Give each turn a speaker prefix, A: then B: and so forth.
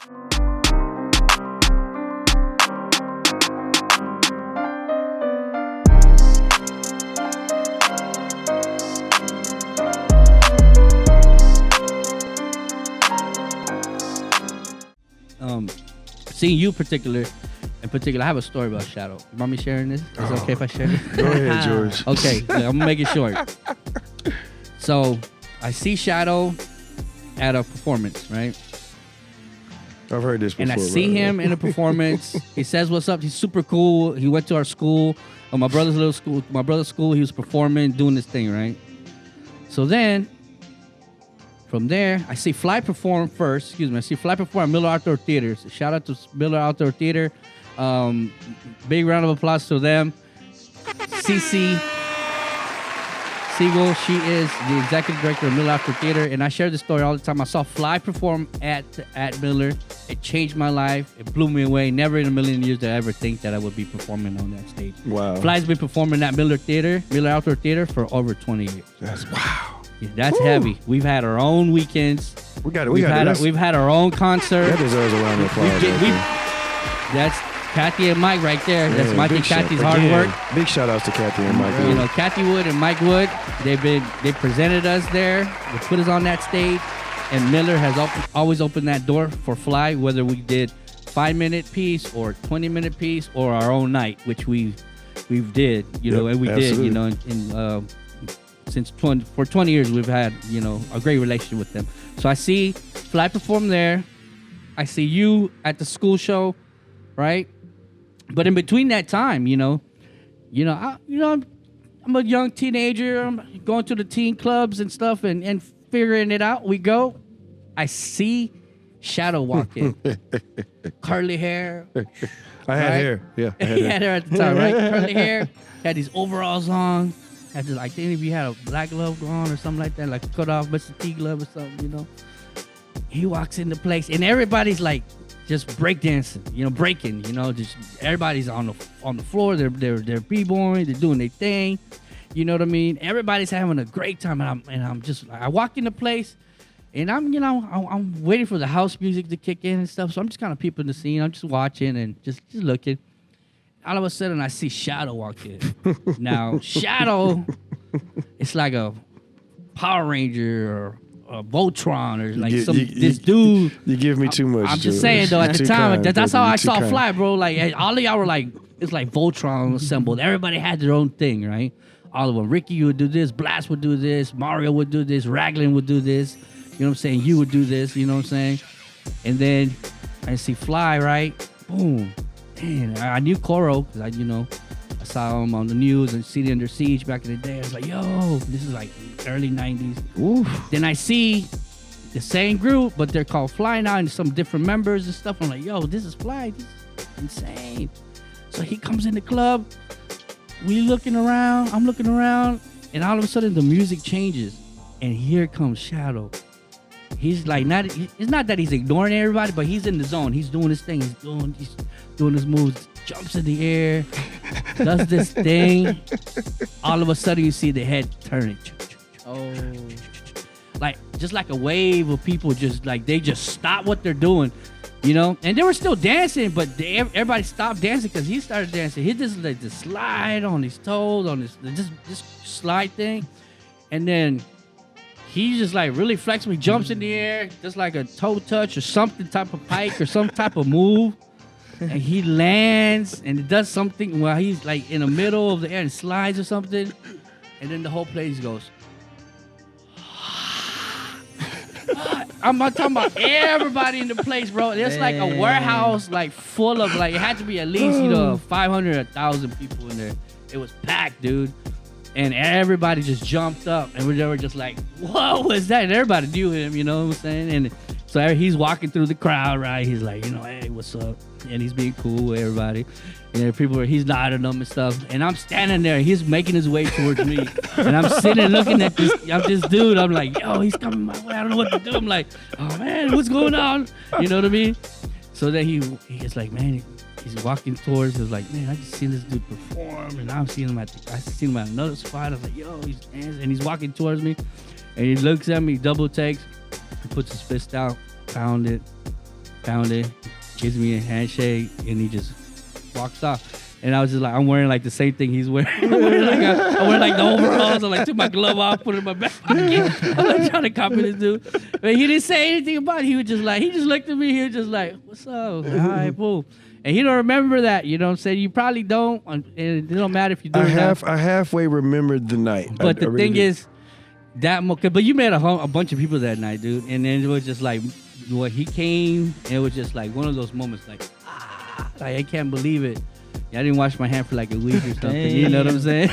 A: Seeing you in particular, I have a story about Shadow. You want me sharing this? Is it okay if I share it?
B: Go ahead, George.
A: Okay, I'm gonna make it short. So I see Shadow at a performance, right?
B: I've heard this before.
A: And I see him in a performance. He says what's up. He's super cool. He went to our school, my brother's little school. My brother's school. He was performing, doing this thing, right? So then, from there, I see Fly perform first. Excuse me. I see Fly perform at Miller Outdoor Theatre. So shout out to Miller Outdoor Theatre. Big round of applause to them. CC Siegel, she is the executive director of Miller Outdoor Theatre, and I share this story all the time. I saw Fly perform at Miller. It changed my life. It blew me away. Never in a million years did I ever think that I would be performing on that stage.
B: Wow.
A: Fly's been performing at Miller Outdoor Theatre for over 20 years.
B: That's wow.
A: Yeah, that's heavy. We've had our own weekends.
B: We've had
A: our own concert.
B: That deserves a round of applause.
A: That's Kathy and Mike right there. Yeah, that's Mike and Kathy's hard work.
B: Big shout outs to Kathy and Mike.
A: You know, Kathy Wood and Mike Wood, they presented us there. They put us on that stage. And Miller has always opened that door for Fly, whether we did 5-minute piece or 20-minute piece or our own night, which we did, you know, and we absolutely did, you know, for 20 years we've had, you know, a great relationship with them. So I see Fly perform there. I see you at the school show, right? But in between that time, I'm a young teenager. I'm going to the teen clubs and stuff and figuring it out. We go. I see Shadow walk in. Curly hair.
B: I had hair. Yeah.
A: He had hair at the time, right? Curly hair. Had these overalls on. Had to, like, if you had a black glove on or something like that, like a cut off Mr. T glove or something, you know. He walks into place and everybody's like just breakdancing, you know, breaking, you know, just everybody's on the floor. They're b-boying, they're doing their thing. You know what I mean? Everybody's having a great time, and I'm just, I walk into place, and I'm waiting for the house music to kick in and stuff. So I'm just kind of peeping the scene. I'm just watching and just looking. All of a sudden, I see Shadow walk in. Now, Shadow, it's like a Power Ranger or a Voltron or like this dude.
B: You give me too much.
A: I'm just saying though, at the time, that's how I saw Fly, bro. Like all of y'all were like, it's like Voltron assembled. Everybody had their own thing, right? All of them. Ricky would do this, Blast would do this, Mario would do this, Raglan would do this. You know what I'm saying? You would do this, you know what I'm saying? And then I see Fly, right? Boom. Man, I knew Coro because I saw him on the news and City Under Siege back in the day. I was like, yo, this is like early 90s. Oof. Then I see the same group, but they're called Fly now and some different members and stuff. I'm like, yo, this is Fly. This is insane. So he comes in the club. I'm looking around, and all of a sudden the music changes. And here comes Shadow. He's like, it's not that he's ignoring everybody, but he's in the zone. He's doing his thing. He's doing his moves, jumps in the air, does this thing. All of a sudden, you see the head turning. Oh. Like, just like a wave of people they just stop what they're doing, you know? And they were still dancing, but everybody stopped dancing because he started dancing. He just like the slide on his toes, on his just slide thing. And then he just like really flexible, jumps in the air, just like a toe touch or something type of pike or some type of move. And he lands and it does something while he's like in the middle of the air and slides or something. And then the whole place goes. I'm not talking about everybody in the place, bro. There's like a warehouse like full of like, it had to be at least, 500, 1,000 people in there. It was packed, dude. And everybody just jumped up, and they were just like, what was that? And everybody knew him, you know what I'm saying? And so he's walking through the crowd, right? He's like, hey, what's up? And he's being cool with everybody. And he's nodding them and stuff. And I'm standing there, he's making his way towards me. And I'm sitting looking at this dude. I'm like, yo, he's coming my way. I don't know what to do. I'm like, oh, man, what's going on? You know what I mean? So then he's like, man, he's walking towards. He was like, man, I just seen this dude perform, and I seen him at another spot. I was like, yo, he's dancing, and he's walking towards me, and he looks at me, double takes, he puts his fist out, pound it, found it, gives me a handshake, and he just walks off. And I was just like, I'm wearing like the same thing he's wearing. I'm wearing like the overalls. I like took my glove off, put it in my back pocket. I'm like trying to copy this dude. But he didn't say anything about it. He was just like, he just looked at me. He was just like, what's up? All right, cool. And he don't remember that. You know what I'm saying? You probably don't. And it don't matter if you do or not.
B: I halfway remembered the night.
A: But the
B: really
A: thing
B: did.
A: is, but you met a bunch of people that night, dude. And then it was just like, he came, and it was just like one of those moments like I can't believe it. Yeah, I didn't wash my hand for like a week or something. You know what I'm saying?